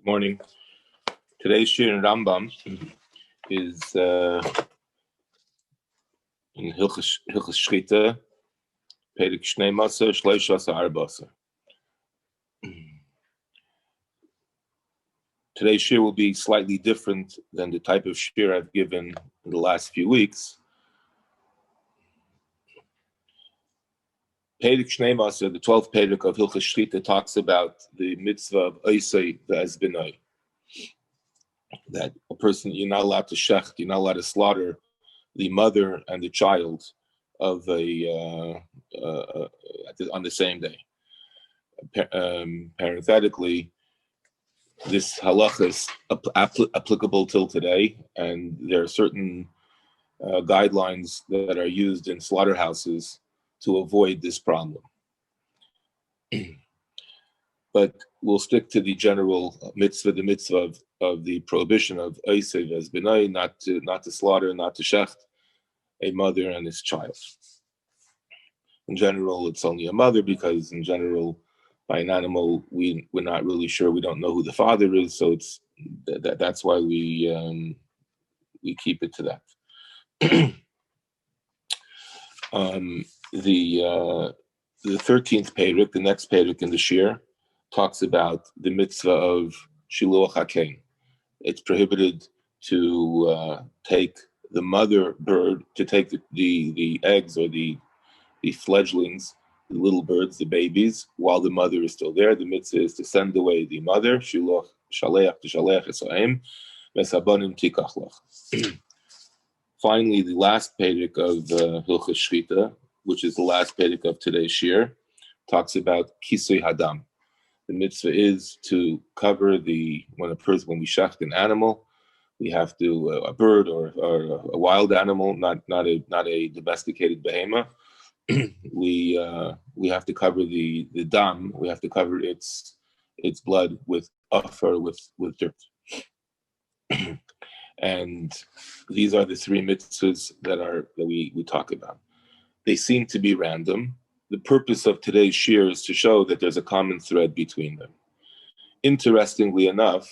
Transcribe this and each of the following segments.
Morning. Today's shir in Rambam is in Hilchos Shechitah, Perek Shnei Maser, Shleish Asa Arbasa. Today's shir will be slightly different than the type of shir I've given in the last few weeks. Perek Shnei Maser, the 12th Perek of Hilchos Shechitah, talks about the mitzvah of Oisei v'Ezbenai. That a person, you're not allowed to shecht, you're not allowed to slaughter the mother and the child of on the same day. Parenthetically, this halacha is applicable till today, and there are certain guidelines that are used in slaughterhouses to avoid this problem. But we'll stick to the general mitzvah, the mitzvah of the prohibition of Oisei v'Ezbenai, not to slaughter, not to shecht a mother and his child. In general, it's only a mother because, in general, by an animal, we're not really sure. We don't know who the father is, so it's that's why we keep it to that. The 13th perek, the next perek in the shir, talks about the mitzvah of shiluach hakein. It's prohibited to take the mother bird, to take the eggs or the fledglings, the little birds, the babies, while the mother is still there. The mitzvah is to send away the mother. Shiluach shaleach t'shaleach esaim mesabanim tikach lach. Finally, the last perek of Hilchos Shechitah, which is the last perek of today's shir, talks about kisui hadam. The mitzvah is to cover when we shecht an animal, we have to a bird or a wild animal, not a domesticated behemoth. we have to cover the dam. We have to cover its blood with afar, with dirt. And these are the three mitzvahs that we talk about. They seem to be random. The purpose of today's shir is to show that there's a common thread between them. Interestingly enough,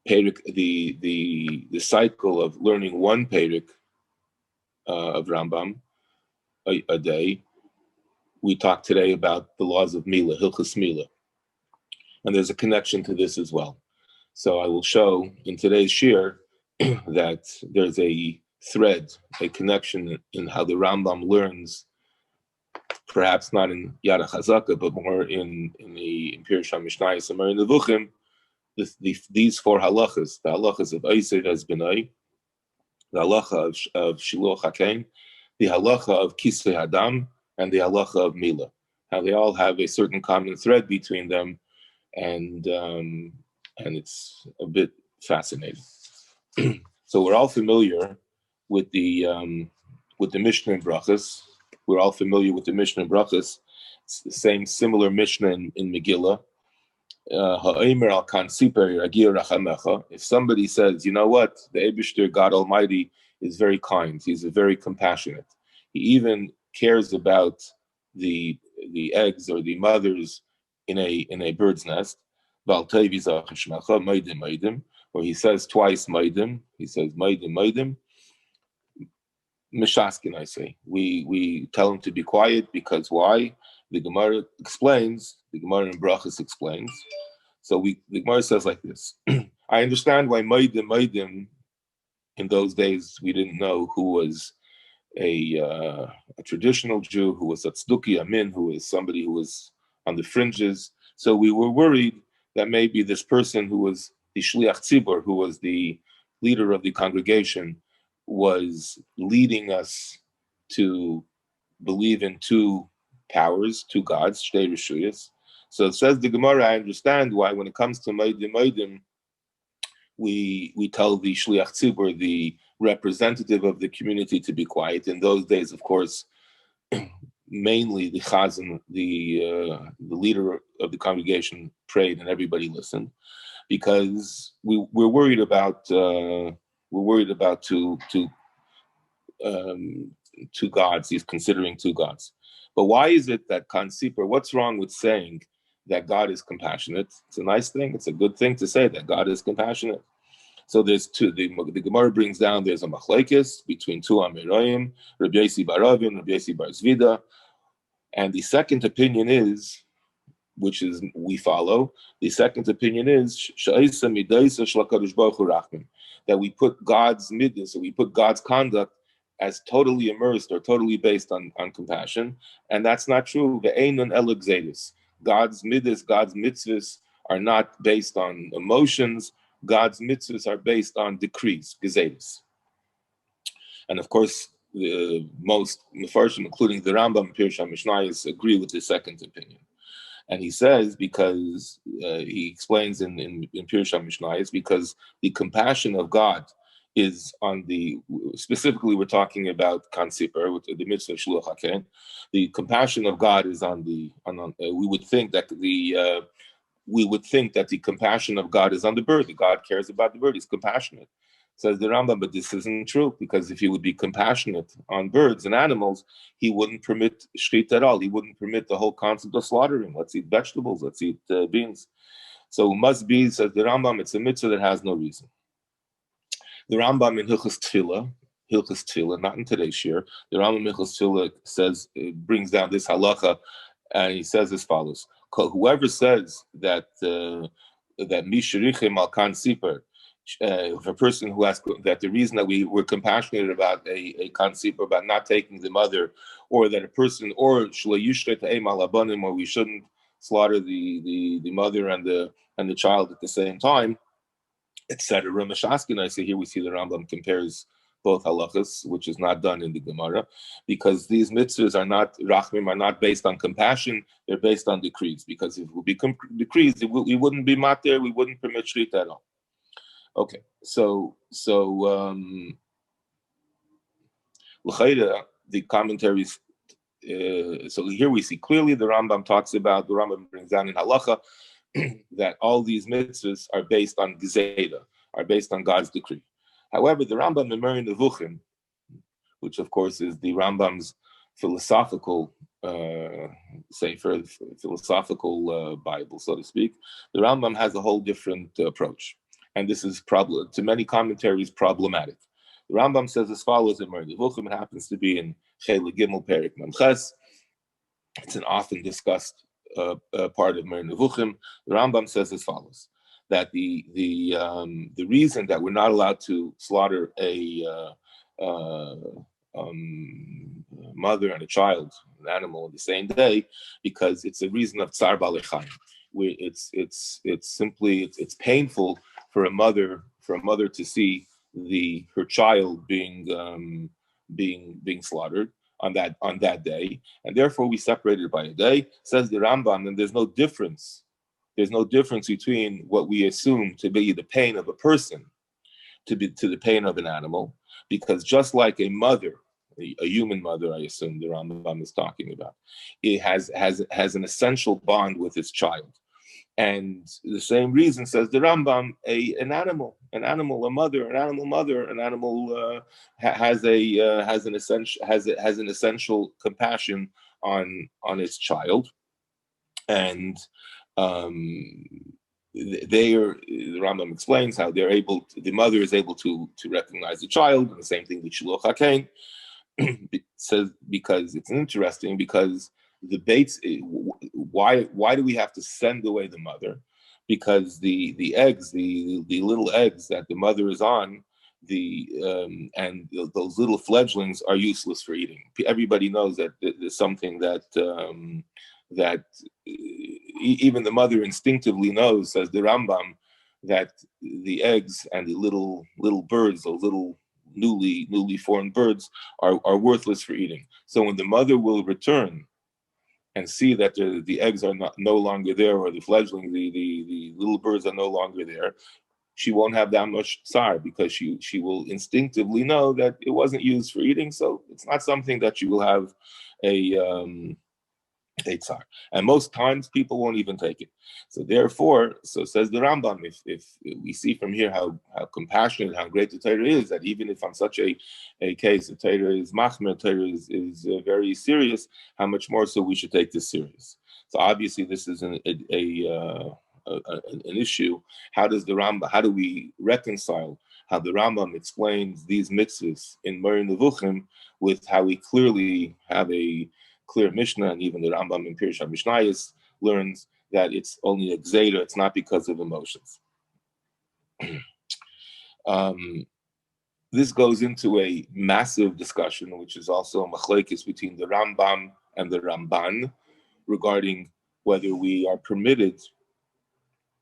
the cycle of learning one perek of Rambam a day, we talked today about the laws of Mila, Hilchos Mila. And there's a connection to this as well. So I will show in today's shir that there's a thread, a connection in how the Rambam learns, perhaps not in Yad HaChazaka, but more in Pirush HaMishnayos and in the Nevuchim, these four halachas, the halachas of Oisei v'Ezbenai, the halacha of Shiluach hakein, the halacha of Kisei Hadam, and the halacha of Mila. How they all have a certain common thread between them, and it's a bit fascinating. So we're all familiar with the Mishnah in Brachos. We're all familiar with the Mishnah in Brachos. It's the same similar Mishnah in Megillah. If somebody says, you know what, the Eibishter, God Almighty, is very kind. He's very compassionate. He even cares about the eggs or the mothers in a bird's nest. Or he says twice maidim. He says maidim. Mishaskin, I say. We tell him to be quiet because why? The Gemara explains. The Gemara in Brachos explains. So the Gemara says like this. I understand why maidim. In those days, we didn't know who was a traditional Jew, who was a tzduki amin, who was somebody who was on the fringes. So we were worried that maybe this person who was the shliach tzibur, who was the leader of the congregation, was leading us to believe in two powers, two gods, shtei reshuyos. So it says the Gemara, I understand why when it comes to maidim, we tell the shliach tzibur, the representative of the community, to be quiet. In those days, of course, mainly the chazan, the leader of the congregation, prayed and everybody listened, because we're worried about two gods. He's considering two gods. But why is it that Kan Sipur, what's wrong with saying that God is compassionate. It's a nice thing. It's a good thing to say that God is compassionate. So there's two. The Gemara brings down there's a machlekes between two Amirayim, Rabbi Yossi bar Ravin, Rabbi Yossi bar Zvida, and the second opinion is, which is we follow. The second opinion is that we put God's midas, so we put God's conduct as totally immersed or totally based on compassion, and that's not true. God's midas, God's mitzvahs are not based on emotions. God's mitzvahs are based on decrees, gezeiros. And of course, most Mefarshim, including the Rambam, Pirush HaMishnayos, agree with the second opinion. And he says, because he explains in Pirush HaMishnayos, because the compassion of God is on the, specifically we're talking about Kansiper, with the mitzvah Shluach HaKen. The compassion of God is on the, we would think that the compassion of God is on the bird. God cares about the bird. He's compassionate. Says the Rambam, but this isn't true, because if he would be compassionate on birds and animals, he wouldn't permit shechitah at all. He wouldn't permit the whole concept of slaughtering. Let's eat vegetables. Let's eat beans. So it must be, says the Rambam, it's a mitzvah that has no reason. The Rambam in Hilchos Tefillah, not in today's year, the Rambam in Hilchos Tefillah says, brings down this halacha, and he says as follows: whoever says that Mishirichem al kan siper, if a person who has that the reason that we were compassionate about a concept about not taking the mother, or that a person, or or we shouldn't slaughter the mother and the child at the same time, etc. I say here we see the Rambam compares both halachas, which is not done in the Gemara, because these mitzvahs are not rachmim, are not based on compassion; they're based on decrees. Because if it would be decrees, we wouldn't be matir, we wouldn't permit shechitah at all. Okay, so the commentaries. So here we see clearly the Rambam brings down in halacha that all these mitzvahs are based on gezeidah, are based on God's decree. However, the Rambam in Moreh Nevuchim, which of course is the Rambam's philosophical philosophical Bible, so to speak, the Rambam has a whole different approach. And this is to many commentaries problematic. The Rambam says as follows in Moreh Nevuchim. It happens to be in Chelek Gimel Perik Memches. It's an often discussed part of Moreh Nevuchim. The Rambam says as follows: that the reason that we're not allowed to slaughter a mother and a child, an animal, on the same day, because it's a reason of tsar balei chayim. It's painful for a mother to see her child being slaughtered on that day, and therefore we separated by a day. Says the Rambam, and there's no difference between what we assume to be the pain of a person to the pain of an animal, because just like a mother, a human mother, I assume the Rambam is talking about, it has an essential bond with its child. And the same reason, says the Rambam, an animal, a mother, an animal has an essential compassion on its child, and the Rambam explains how the mother is able to recognize the child, and the same thing with Shluach HaKen. Says, because it's interesting, because the baits, why do we have to send away the mother? Because the eggs, the little eggs that the mother is on, and those little fledglings are useless for eating. Everybody knows that there's something that even the mother instinctively knows, says the Rambam, that the eggs and the little birds, those little newly formed birds, are worthless for eating. So when the mother will return and see that the eggs are no longer there, or the fledgling, the little birds are no longer there, she won't have that much tsar, because she will instinctively know that it wasn't used for eating. So it's not something that you will have a tsar. And most times people won't even take it. So therefore, so says the Rambam, if we see from here how compassionate, how great the Torah is, that even if on such a case the Torah is machmer, Torah is very serious, how much more so we should take this serious. So obviously this is an issue. How do we reconcile how the Rambam explains these mitzvahs in Moreh Nevuchim with how we clearly have a clear Mishnah, and even the Rambam in Pirush HaMishnayos learns that it's only a gzeira, it's not because of emotions. This goes into a massive discussion, which is also a machlekes between the Rambam and the Ramban regarding whether we are permitted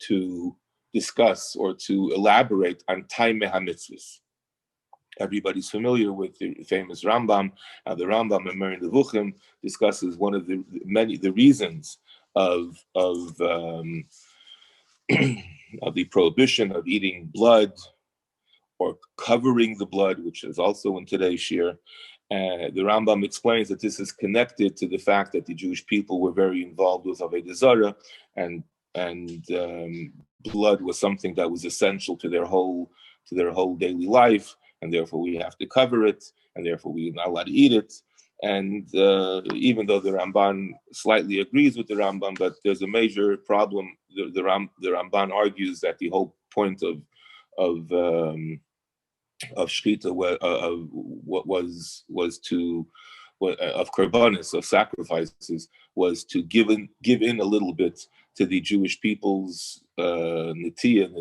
to discuss or to elaborate on taimei hamitzvahs. Everybody's familiar with the famous Rambam. The Rambam in Moreh Nevuchim discusses one of the reasons of the prohibition of eating blood or covering the blood, which is also in today's shir. The Rambam explains that this is connected to the fact that the Jewish people were very involved with Avodah Zarah, and blood was something that was essential to their whole daily life, and therefore we have to cover it, and therefore we're not allowed to eat it. And even though the Ramban slightly agrees with the Rambam, but there's a major problem. The Ramban argues that the whole point of Shechitah of korbanos, of sacrifices, was to give in a little bit to the Jewish people's netiyah,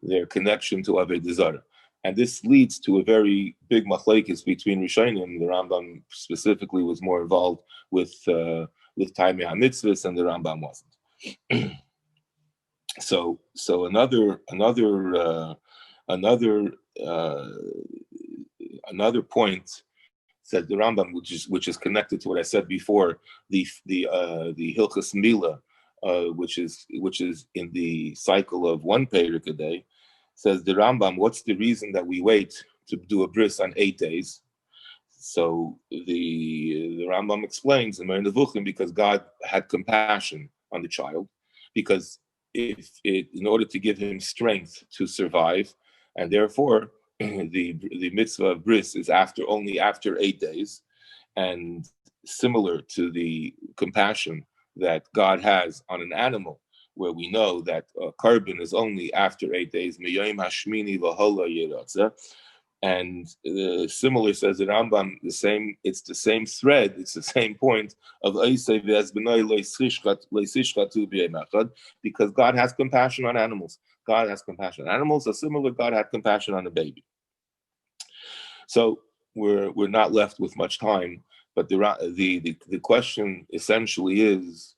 their connection to Avodah Zarah. And this leads to a very big machlekes between Rishonim. The Rambam specifically was more involved with taimei hamitzvahs, and the Rambam wasn't. So another point, said the Rambam, which is connected to what I said before, the Hilchas Mila, which is in the cycle of one Perek a day. Says the Rambam, what's the reason that we wait to do a bris on 8 days? So the Rambam explains in Moreh Nevuchim, because God had compassion on the child, because in order to give him strength to survive, and therefore the mitzvah of bris is only after 8 days, and similar to the compassion that God has on an animal, where we know that carbon is only after 8 days. And similar, says the Rambam, it's the same thread, it's the same point of because God has compassion on animals. God has compassion on animals, a similar God had compassion on a baby. So we're not left with much time, but the question essentially is,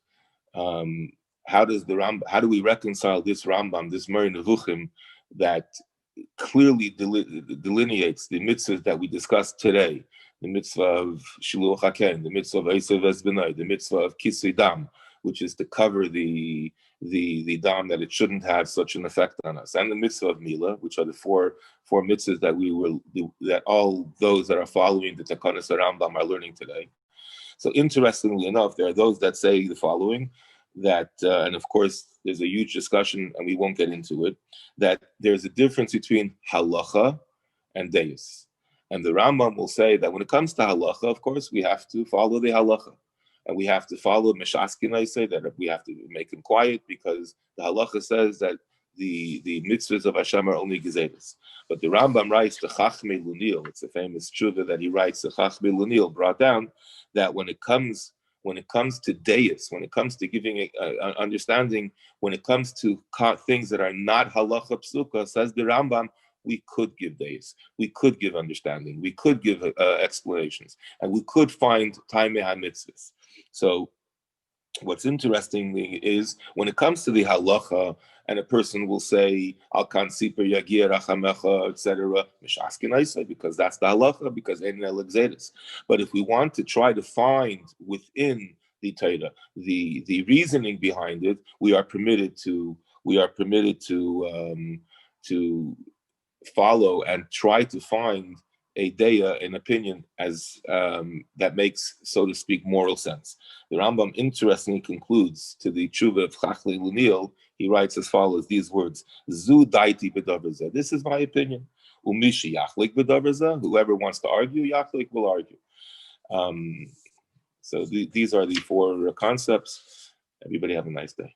how do we reconcile this Rambam, this Moreh Nevuchim, that clearly delineates the mitzvahs that we discussed today, the mitzvah of Shiluach HaKen, the mitzvah of Eisev Ezbenai, the mitzvah of Kisei Dam, which is to cover the dam, that it shouldn't have such an effect on us, and the mitzvah of Mila, which are the four mitzvahs that all those that are following the Takanas Rambam are learning today. So interestingly enough, there are those that say the following, that, and of course, there's a huge discussion, and we won't get into it, that there's a difference between halacha and deis. And the Rambam will say that when it comes to halacha, of course, we have to follow the halacha. And we have to follow Meshaskin, I say, that we have to make him quiet, because the halacha says that the mitzvahs of Hashem are only gezeres. But the Rambam writes, the Chachmei Lunil, it's a famous tshuva that he writes, the Chachmei Lunil brought down, that when it comes to deis, when it comes to giving understanding, when it comes to things that are not halacha psuka, says the Rambam, we could give deis, we could give understanding, we could give explanations, and we could find taimei hamitzvahs. So what's interesting is when it comes to the halacha, and a person will say, Al kan siper yagir achamecha, etc., mishaskin aisa, because that's the halacha, because ein elexeris. But if we want to try to find within the Torah the reasoning behind it, we are permitted to follow and try to find a deya, an opinion, as that makes, so to speak, moral sense. The Rambam interestingly concludes to the tshuva of Chachli Lunil. He writes as follows, these words: Zu daiti b'davar. This is my opinion. Umishi yachlik b'davar. Whoever wants to argue, yachlik will argue. So these are the four concepts. Everybody have a nice day.